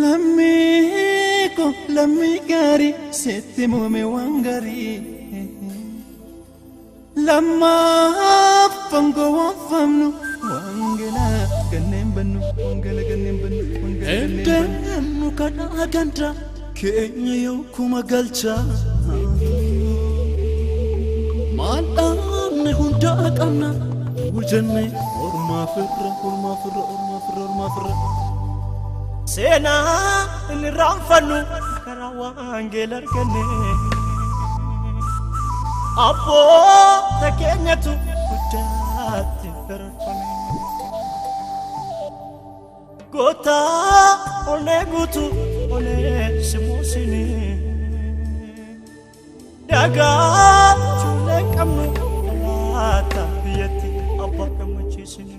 L'amico, l'amicari, settimo me wangari. Lama fango wafamnu, wangela ganembanu, wangela ganembanu, wangela ganembanu. Kana ganda, kenya yo kumagalcha. Malam ne hunda kamna, ujenne orma firra, orma firra, orma firra, orma firra. Sena ni ramfanu karawa angela kene apo takenya tu kudati perfane gota one gutu one simosini daga chule kamnu ata yati apa kamachisini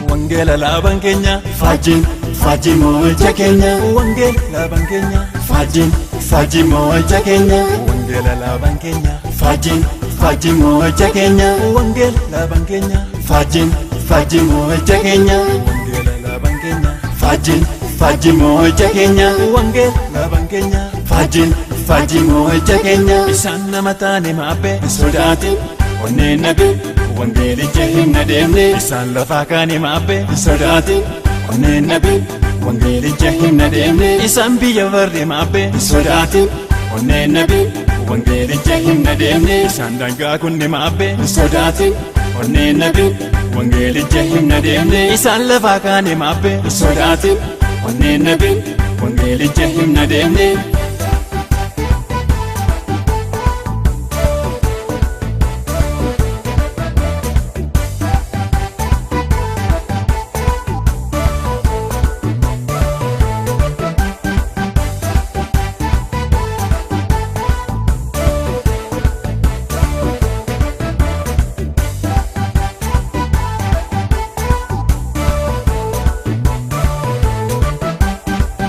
Wangela laban Kenya, Fajin moja Kenya. Wangela laban Kenya, Fajin moja Kenya. Wangela laban Kenya, Fajin moja Kenya. Wangela laban Kenya, Fajin moja Kenya. Wangela laban Kenya, Fajin moja Kenya. Wangela laban Kenya, Fajin moja Kenya. Isan namatane mabe, Sodati, onne nabi. Wangeli jahim nademne. isan lafakane mabe, Sodati, onne nabi. Wangeli jahim nademne. isan biya varre mabe, Sodati, onne nabi. Wangeli jahim nademne. isan danga kunne mabe, Sodati, onne nabi. Wangeli jahim nademne. isan lafakane mabe, Sodati, onne nabi. Wangeli jahim nademne.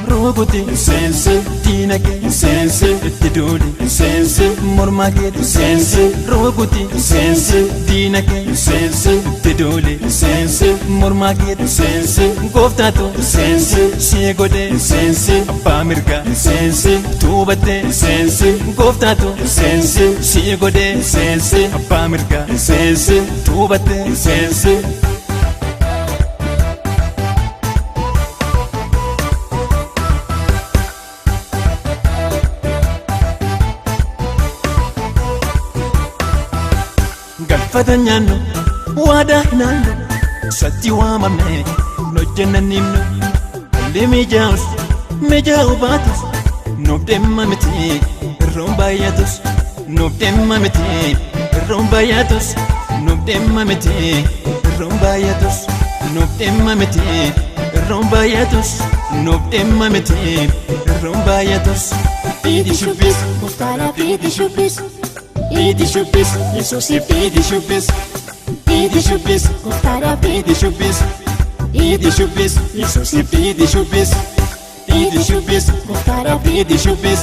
Roguti, Sense, dinake, sense, ittiduli, sense, mormake, sense, roguti, sense, dinake, sense, ittiduli, sense, mormake, sense, goftatu, sense, siegode, sense, pamirga, sense, tubate, sense, goftatu, sense, siegode, sense, pamirga, sense, tubate, sense. Galfatanyano, wada hinando, sati wamamne, no jennanimno, limi jaus, mejau batus, no demamiti, rombayatus, no demamiti, rombayatus, no demamiti, rombayatus, no demamiti, rombayatus, no demamiti, rombayatus. Pidi chupis, Muftara pidi chupis. Pidi chupis, isso se pidi chupis. Pidi chupis, Muftara pidi chupis. Pidi chupis, isso se pidi chupis. Pidi chupis, Muftara pidi chupis.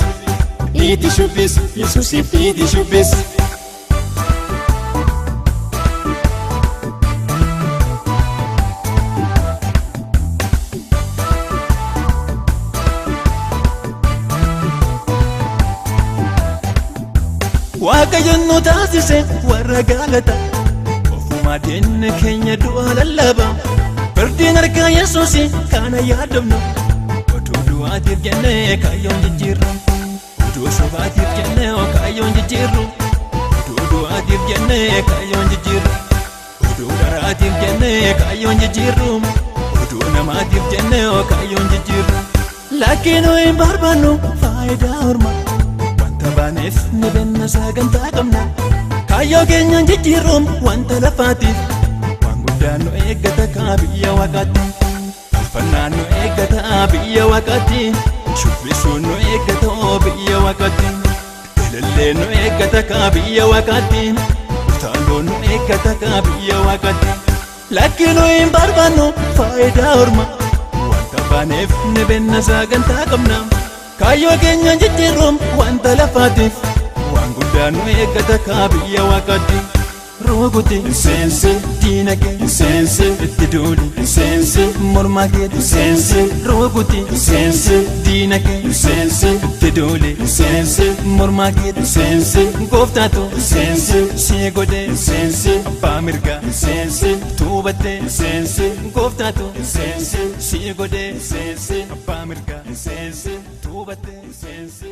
Pidi chupis, isso se pidi chupis. Waaqayyoon nu taasise warra gaalata ofuma deenne keenya du'a lallaba birdiin argaa Yesuusi kana yaadamnu oduu du'aatiif jennee kaayyoon jijjiirru oduu sobaatiif jennee kaayyoon jijjiirru oduu du'aatiif jennee kaayyoon jijjiirru oduu daraatiif jennee kaayyoon jijjiirru oduu namaatiif jennee kaayyoon jijjiirru lakkiin hin barbaannu faayidaa ormaa Baanef ni benna sagantaa qabna kaayoo keenyaan jijjiiruun wanta lafaatiif waan guddaan nu eeggata kaa biyya waaqaatti alfannaan nu eeggata biyya waaqaatti Shubbisuun nu eeggata biyya waaqaatti Ilillee nu eeggata kaa biyya waaqaatti Utaaloo nu eeggata kaa biyya waaqaatti Lakki nu hin barbaannu faayidaa ormaa Wanta baaneef ni benna sagantaa qabna Kaayyoo keenya jijjiiruun wanta lafaatiif Waan guddaa nu eeggata kaa biyya waaqaatti Rukuti Seensi Diinagee Seensi Itti duuli Seensi Mormaa keeti Seensi Rukuti Seensi Diinagee Seensi Itti duuli Seensi Mormaa keeti Seensi Gooftaatu Seensi Si godhe Seensi Abbaa mirgaa Seensi Tuubatte Seensi Gooftaatu Seensi Si godhe Seensi Abbaa mirgaa Seensi Tuubatte Seensi